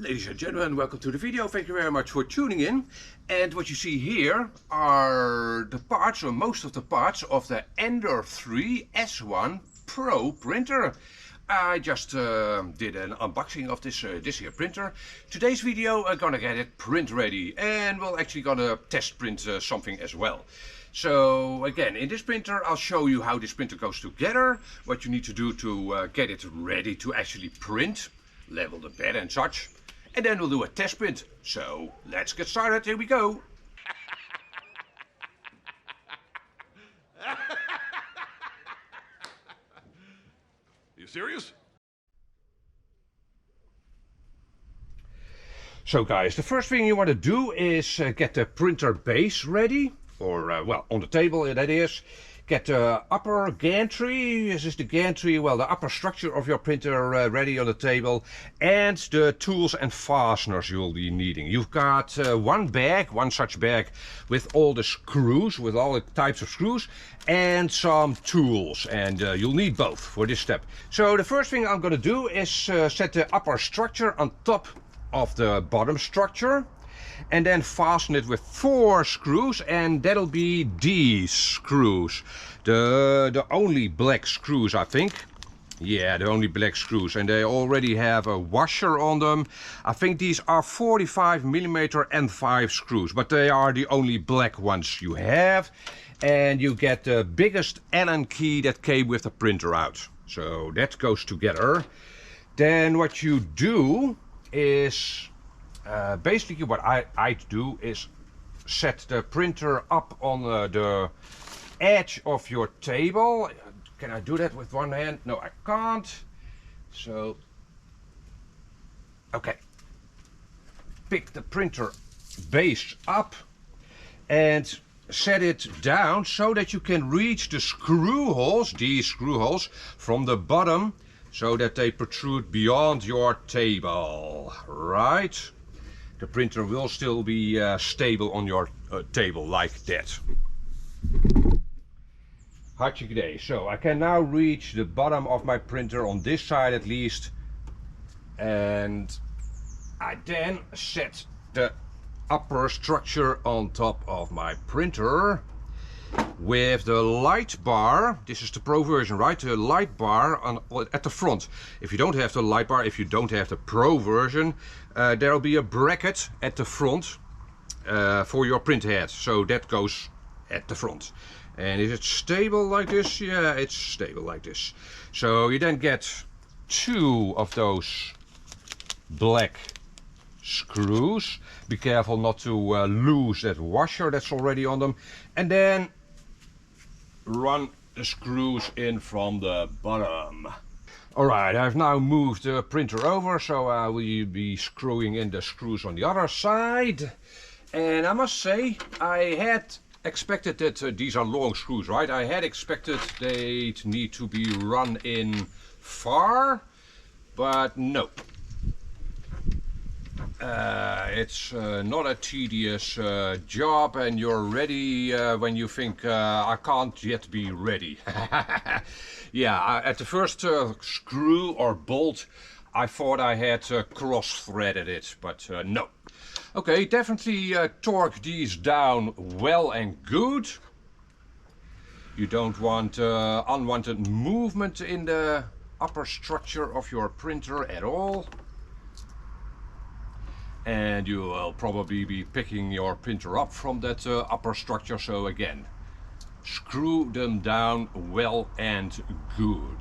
Ladies and gentlemen, welcome to the video. Thank you very much for tuning in. And what you see here are the parts, or most of the parts, of the Ender-3 S1 Pro printer. I just did an unboxing of this here printer. Today's video I'm gonna get it print ready, and we're actually gonna test print something as well. So again, in this printer I'll show you how this printer goes together, what you need to do to get it ready to actually print, level the bed and such. And then we'll do a test print. So let's get started. Here we go. You serious? So guys, the first thing you want to do is get the printer base ready, or well, on the table that is. Get the upper gantry, this is the gantry, well, the upper structure of your printer ready on the table, and the tools and fasteners you'll be needing. You've got one such bag with all the screws, with all the types of screws, and some tools, and you'll need both for this step. So the first thing I'm going to do is set the upper structure on top of the bottom structure, and then fasten it with 4 screws, and that'll be these screws, the only black screws, I think. Yeah, the only black screws, and they already have a washer on them. I think these are 45mm N5 screws, but they are the only black ones you have, and you get the biggest Allen key that came with the printer out. So that goes together. Then what you do is basically what I do is set the printer up on the edge of your table. Can I do that with one hand? No, I can't. So, okay. Pick the printer base up and set it down so that you can reach the screw holes, these screw holes, from the bottom, so that they protrude beyond your table, right? The printer will still be stable on your table like that. Hartstikke idee. So I can now reach the bottom of my printer on this side at least, and I then set the upper structure on top of my printer with the light bar. This is the Pro version, right? The light bar at the front. If you don't have the light bar, if you don't have the Pro version, there'll be a bracket at the front for your print head. So that goes at the front. And is it stable like this? Yeah, it's stable like this. So you then get 2 of those black screws. Be careful not to lose that washer that's already on them. And then run the screws in from the bottom. Alright, I've now moved the printer over, so I will be screwing in the screws on the other side. And I must say, I had expected that these are long screws, right? I had expected they'd need to be run in far, but no. It's not a tedious job, and you're ready when you think I can't yet be ready. Yeah, at the first screw or bolt I thought I had cross-threaded it, but no. Okay, definitely torque these down well and good. You don't want unwanted movement in the upper structure of your printer at all. And you will probably be picking your printer up from that upper structure, so again, screw them down well and good.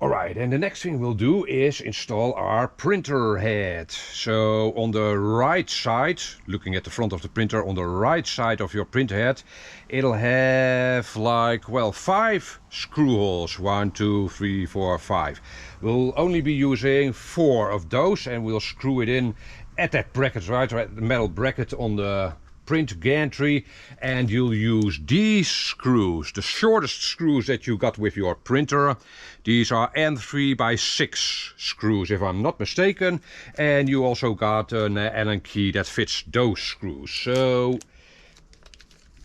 Alright, and the next thing we'll do is install our printer head. So on the right side, looking at the front of the printer, on the right side of your printer head, it'll have like, well, 5 screw holes. 1, 2, 3, 4, 5. We'll only be using 4 of those, and we'll screw it in at that bracket, right? The metal bracket on the print gantry, and you'll use these screws, the shortest screws that you got with your printer. These are N3 by 6 screws, if I'm not mistaken, and you also got an Allen key that fits those screws. So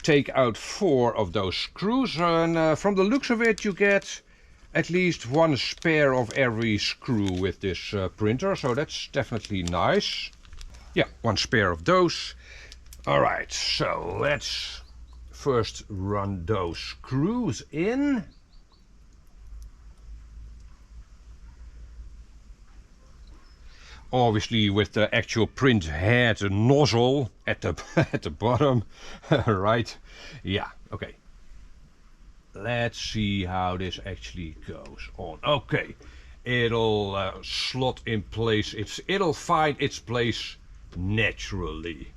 take out 4 of those screws, and from the looks of it you get at least one spare of every screw with this printer, so that's definitely nice. Yeah, one spare of those. Alright, so let's first run those screws in. Obviously with the actual print head nozzle at the at the bottom. Right, yeah, okay. Let's see how this actually goes on. Okay, it'll slot in place. It'll find its place naturally.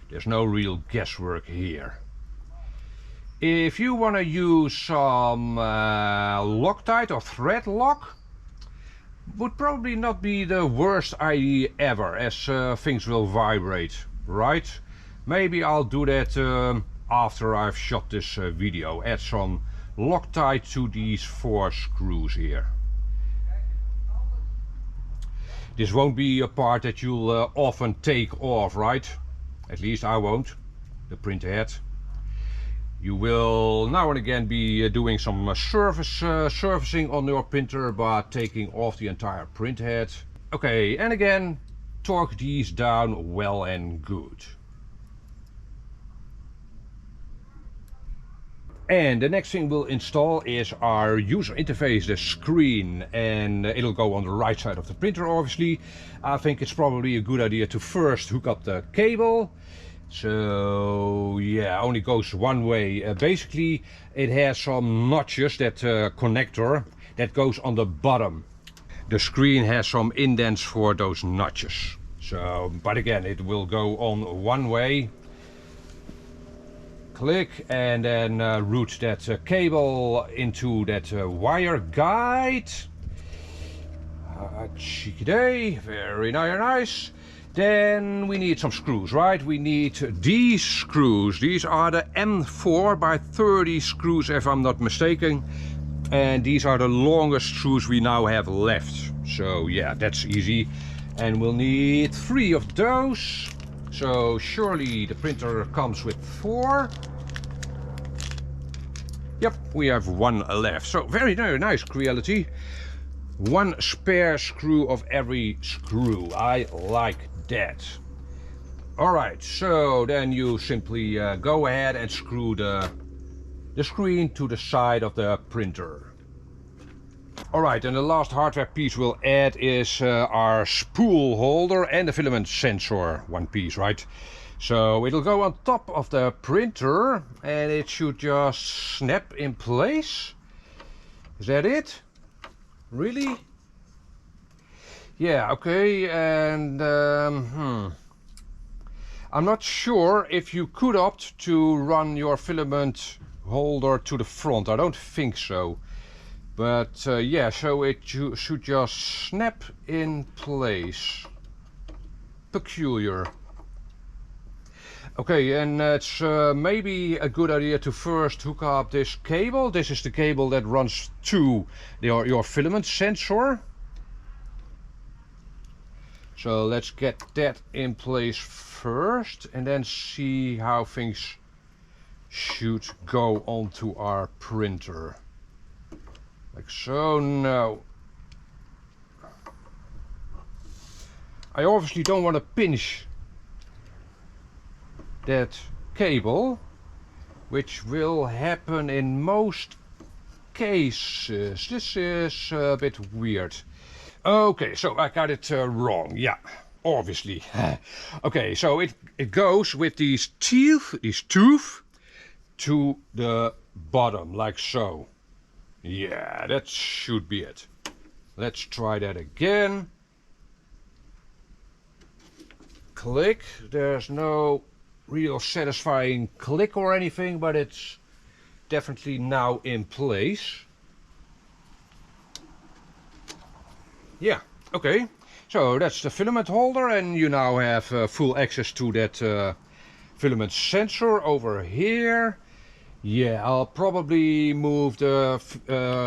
There's no real guesswork here. If you want to use some Loctite or thread lock, would probably not be the worst idea ever, as things will vibrate, right? Maybe I'll do that after I've shot this video. Add some Loctite to these 4 screws here. This won't be a part that you'll often take off, right? At least I won't, the print head. You will now and again be doing some servicing on your printer, but taking off the entire print head. Okay, and again, torque these down well and good. And the next thing we'll install is our user interface, the screen, and it'll go on the right side of the printer obviously. I think it's probably a good idea to first hook up the cable. So yeah, only goes one way. Basically it has some notches, that connector that goes on the bottom. The screen has some indents for those notches. So, but again, it will go on one way. Click and then route that cable into that wire guide. Cheeky day, very nice. Then we need some screws, right? We need these screws. These are the M4 by 30 screws, if I'm not mistaken. And these are the longest screws we now have left. So yeah, that's easy. And we'll need 3 of those. So surely the printer comes with 4. Yep, we have 1 left. So very nice, Creality. 1 spare screw of every screw. I like that. Alright, so then you simply go ahead and screw the screen to the side of the printer. Alright, and the last hardware piece we'll add is our spool holder and the filament sensor. One piece, right? So it'll go on top of the printer and it should just snap in place. Is that it? Really? Yeah, okay, and I'm not sure if you could opt to run your filament holder to the front. I don't think so. But yeah, so it should just snap in place. Peculiar. Okay, and it's maybe a good idea to first hook up this cable. This is the cable that runs to your filament sensor. So let's get that in place first and then see how things should go onto our printer. Like so. Now I obviously don't want to pinch that cable, which will happen in most cases. This is a bit weird. Okay, so I got it wrong. Yeah, obviously. Okay, so it goes with these teeth to the bottom, like so. Yeah, that should be it. Let's try that again. Click. There's no real satisfying click or anything, but it's definitely now in place. Yeah, okay. So that's the filament holder, and you now have full access to that filament sensor over here. Yeah, I'll probably move the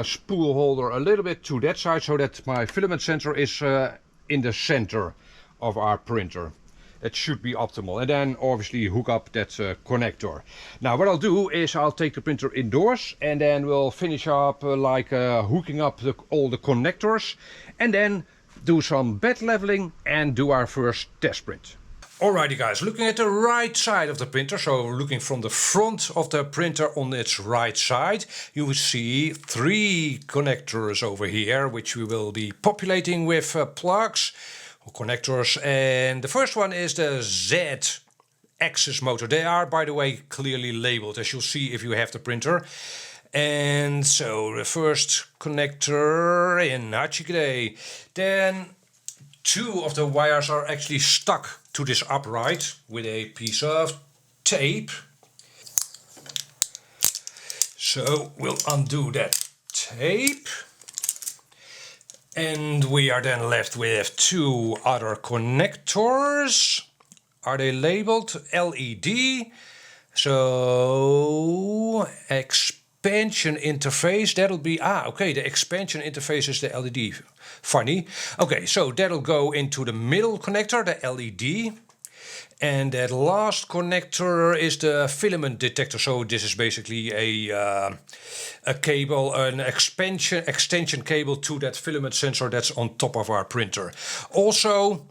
spool holder a little bit to that side so that my filament sensor is in the center of our printer. that should be optimal. And then obviously hook up that connector. Now what I'll do is I'll take the printer indoors and then we'll finish up hooking up all the connectors and then do some bed leveling and do our first test print. Alrighty guys, looking at the right side of the printer, so looking from the front of the printer on its right side, you will see 3 connectors over here, which we will be populating with plugs or connectors. And the first one is the Z-axis motor. They are, by the way, clearly labeled, as you'll see if you have the printer. And so the first connector in, hartstikke. Then 2 of the wires are actually stuck to this upright with a piece of tape. So we'll undo that tape. And we are then left with 2 other connectors. Are they labeled? LED. So expansion interface, that'll be, okay, the expansion interface is the LED. Funny. Okay, so that'll go into the middle connector, the LED. And that last connector is the filament detector. So this is basically a cable, an extension cable to that filament sensor that's on top of our printer. Also,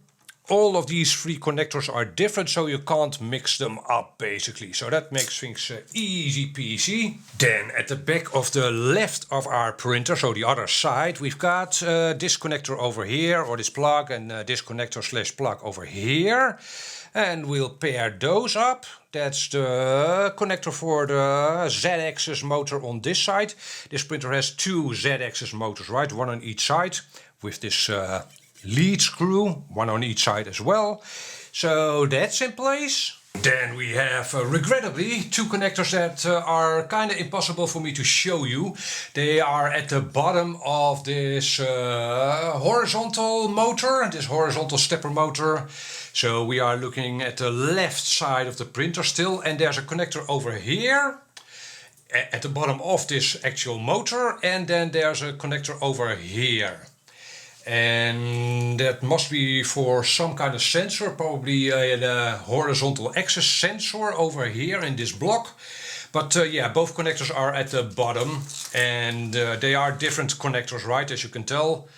all of these 3 connectors are different, so you can't mix them up basically. So that makes things easy peasy. Then at the back of the left of our printer, so the other side, we've got this connector over here, or this plug, and this connector / plug over here. And we'll pair those up. That's the connector for the Z-axis motor on this side. This printer has 2 Z-axis motors, right? 1 on each side with this lead screw, 1 on each side as well. So that's in place. Then we have, regrettably, 2 connectors that are kind of impossible for me to show you. They are at the bottom of this horizontal motor, this horizontal stepper motor. So we are looking at the left side of the printer still, and there's a connector over here at the bottom of this actual motor, and then there's a connector over here. And that must be for some kind of sensor, probably a horizontal axis sensor over here in this block. But yeah, both connectors are at the bottom, and they are different connectors, right, as you can tell.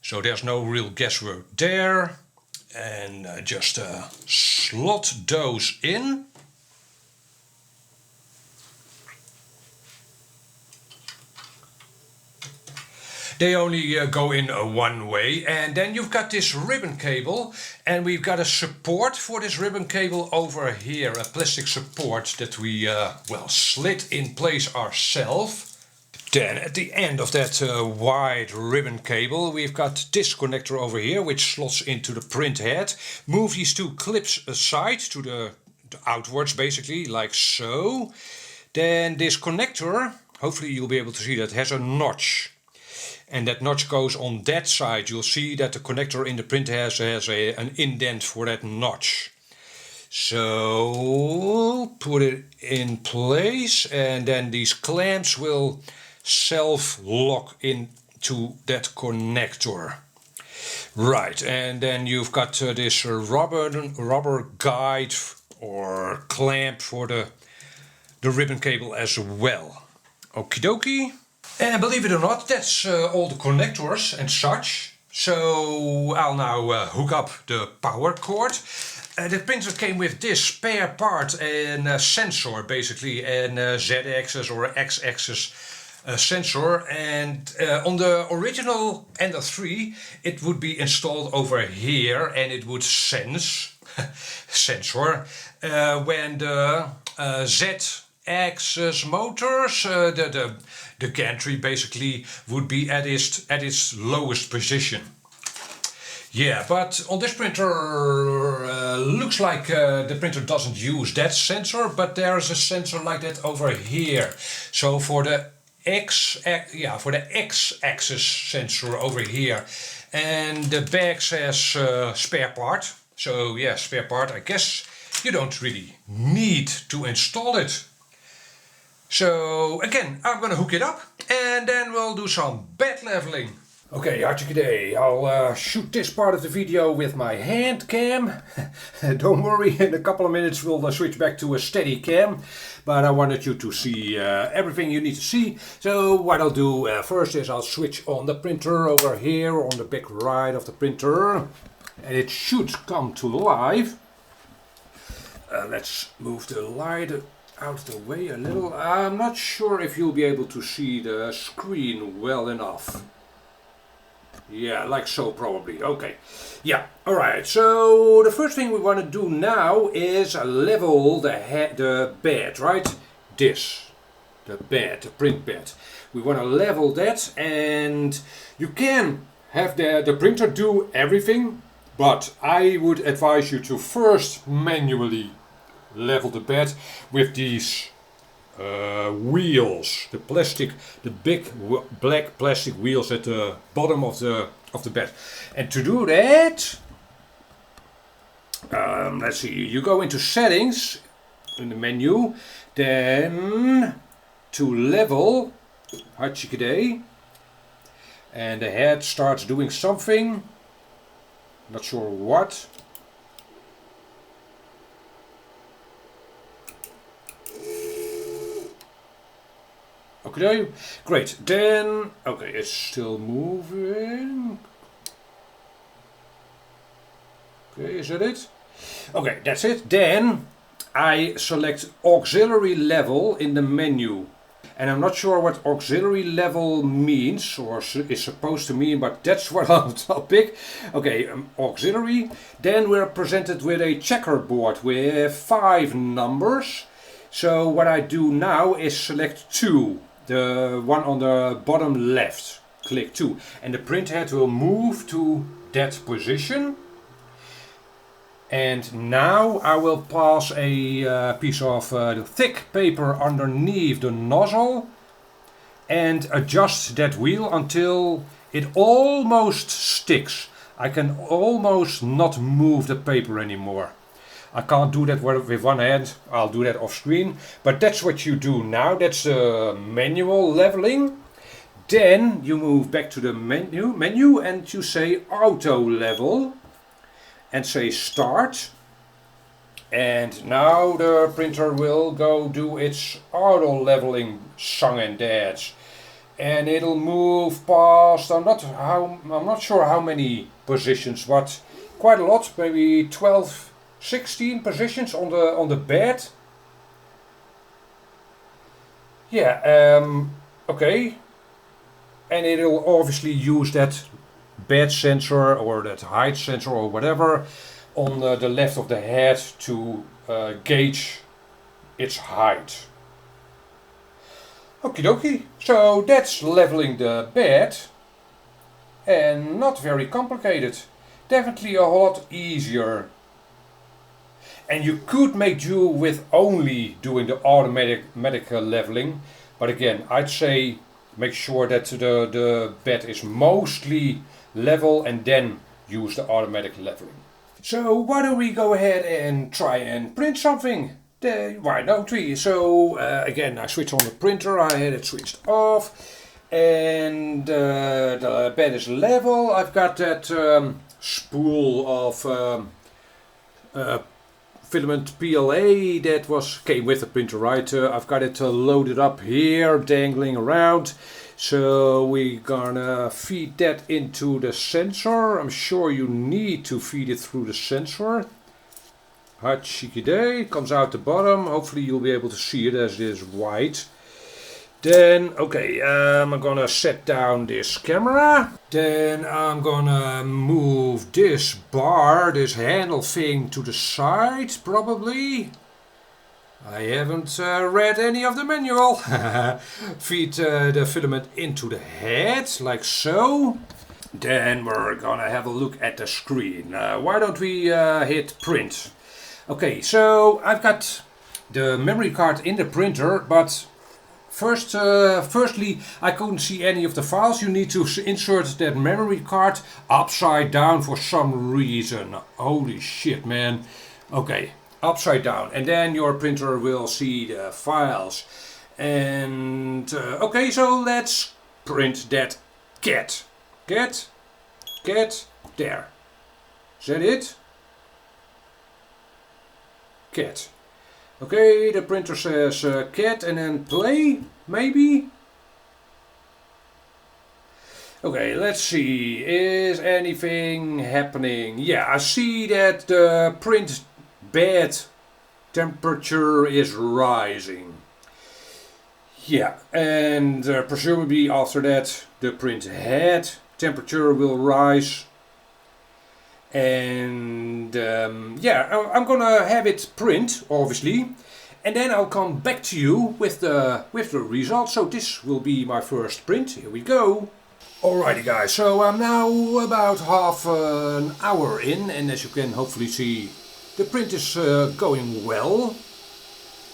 So there's no real guesswork there. And just slot those in. They only go in one way, and then you've got this ribbon cable, and we've got a support for this ribbon cable over here, a plastic support that we slid in place ourselves. Then at the end of that wide ribbon cable, we've got this connector over here, which slots into the print head. Move these 2 clips aside to the outwards, basically, like so. Then this connector, hopefully you'll be able to see that, has a notch. And that notch goes on that side. You'll see that the connector in the print has an indent for that notch. So put it in place, and then these clamps will self-lock into that connector. Right, and then you've got this rubber guide or clamp for the ribbon cable as well. Okie dokie. And believe it or not, that's all the connectors and such. So I'll now hook up the power cord. The printer came with this spare part and a sensor, basically, and a Z-axis or X-axis sensor. And on the original Ender-3, it would be installed over here, and it would sensor when the Z-axis motors, the gantry basically would be at its lowest position. Yeah, but on this printer looks like the printer doesn't use that sensor, but there's a sensor like that over here. So for the X-axis sensor over here, and the bag says spare part. So yeah, spare part. I guess you don't really need to install it. So again, I'm gonna hook it up and then we'll do some bed leveling. Okay, hartstikke idee. I'll shoot this part of the video with my hand cam. Don't worry, in a couple of minutes we'll switch back to a steady cam. But I wanted you to see everything you need to see. So what I'll do first is I'll switch on the printer over here on the back right of the printer. And it should come to life. Let's move the light out of the way a little. I'm not sure if you'll be able to see the screen well enough. Yeah, like so probably. Okay. Yeah, alright. So the first thing we want to do now is level the bed, right? This. The bed, the print bed. We want to level that, and you can have the printer do everything, but I would advise you to first manually level the bed with these wheels, the big black plastic wheels at the bottom of the bed. And to do that, let's see, you go into settings in the menu, then to level, hartstikke idee, and the head starts doing something, not sure what. Okay, great. Then, okay, it's still moving. Okay, is that it? Okay, that's it. Then I select auxiliary level in the menu. And I'm not sure what auxiliary level means or is supposed to mean, but that's what I'll pick. Okay, auxiliary. Then we're presented with a checkerboard with 5 numbers. So what I do now is select 2. The one on the bottom left. Click 2. And the print head will move to that position. And now I will pass a piece of thick paper underneath the nozzle and adjust that wheel until it almost sticks. I can almost not move the paper anymore. I can't do that with one hand, I'll do that off screen, but that's what you do now. That's manual leveling. Then you move back to the menu and you say auto level and say start. And now the printer will go do its auto leveling song and dance. And it'll move past, I'm not sure how many positions, but quite a lot, maybe 12, 16 positions on the bed. Yeah, okay. And it'll obviously use that bed sensor or that height sensor or whatever on the left of the head to gauge its height. Okie dokie, so that's leveling the bed, and not very complicated. Definitely a lot easier. And you could make do with only doing the automatic leveling, but again, I'd say make sure that the bed is mostly level and then use the automatic leveling. So why don't we go ahead and try and print something? Why don't we? So again, I switch on the printer, I had it switched off, and the bed is level. I've got that spool of filament PLA that came with the printer, right? I've got it loaded up here, dangling around. So we're gonna feed that into the sensor. I'm sure you need to feed it through the sensor. Hachikide comes out the bottom. Hopefully you'll be able to see it as it is white. Then, okay, I'm gonna set down this camera. Then I'm gonna move this bar, this handle thing to the side, probably. I haven't read any of the manual. Feed the filament into the head, like so. Then we're gonna have a look at the screen. Why don't we hit print? Okay, so I've got the memory card in the printer, but firstly, I couldn't see any of the files. You need to insert that memory card upside down for some reason. Holy shit, man. Okay, upside down. And then your printer will see the files. And okay, so let's print that cat. Cat, cat, there. Is that it? Cat. Okay, the printer says cat and then play, maybe? Okay, let's see, is anything happening? Yeah, I see that the print bed temperature is rising. Yeah, and presumably after that the print head temperature will rise. And yeah, I'm gonna have it print, obviously, and then I'll come back to you with the results. So this will be my first print. Here we go. Alrighty guys, so I'm now about half an hour in, and as you can hopefully see, the print is going well.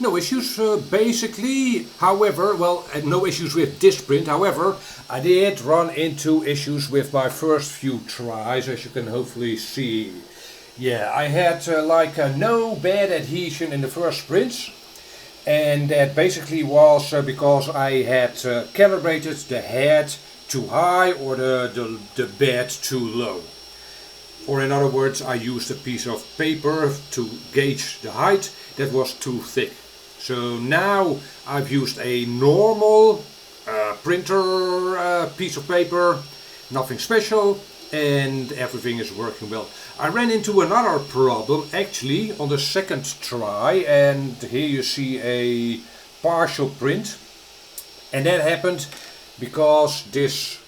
No issues basically, however, well, no issues with this print, however, I did run into issues with my first few tries, as you can hopefully see. Yeah, I had like no bad adhesion in the first prints, and that basically was because I had calibrated the head too high or the bed too low. Or in other words, I used a piece of paper to gauge the height that was too thick. So now I've used a normal printer piece of paper, nothing special, and everything is working well. I ran into another problem actually on the second try, and here you see a partial print, and that happened because this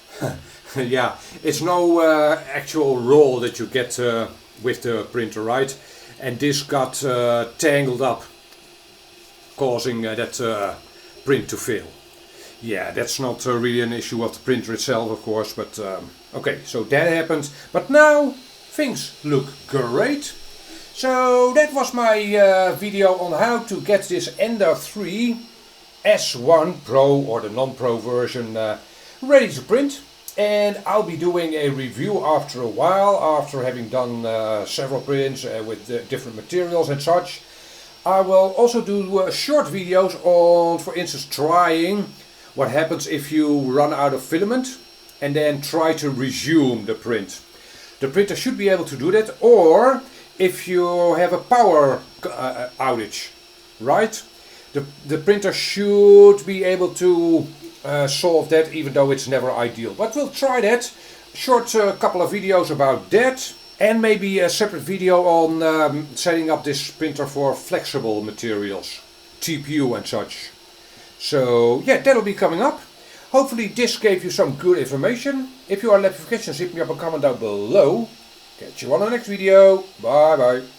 yeah, it's no actual roll that you get with the printer, right? And this got tangled up, causing that print to fail. Yeah, that's not really an issue of the printer itself, of course, but okay, so that happened. But now things look great. So that was my video on how to get this Ender-3 S1 Pro, or the non-pro version, ready to print. And I'll be doing a review after a while, after having done several prints with different materials and such. I will also do short videos on, for instance, trying what happens if you run out of filament and then try to resume the print. The printer should be able to do that, or if you have a power outage, right? The printer should be able to solve that, even though it's never ideal. But we'll try that. Short couple of videos about that, and maybe a separate video on setting up this printer for flexible materials, TPU and such. So yeah, that'll be coming up. Hopefully this gave you some good information. If you are left with questions, hit me up a comment down below. Catch you on the next video. Bye bye.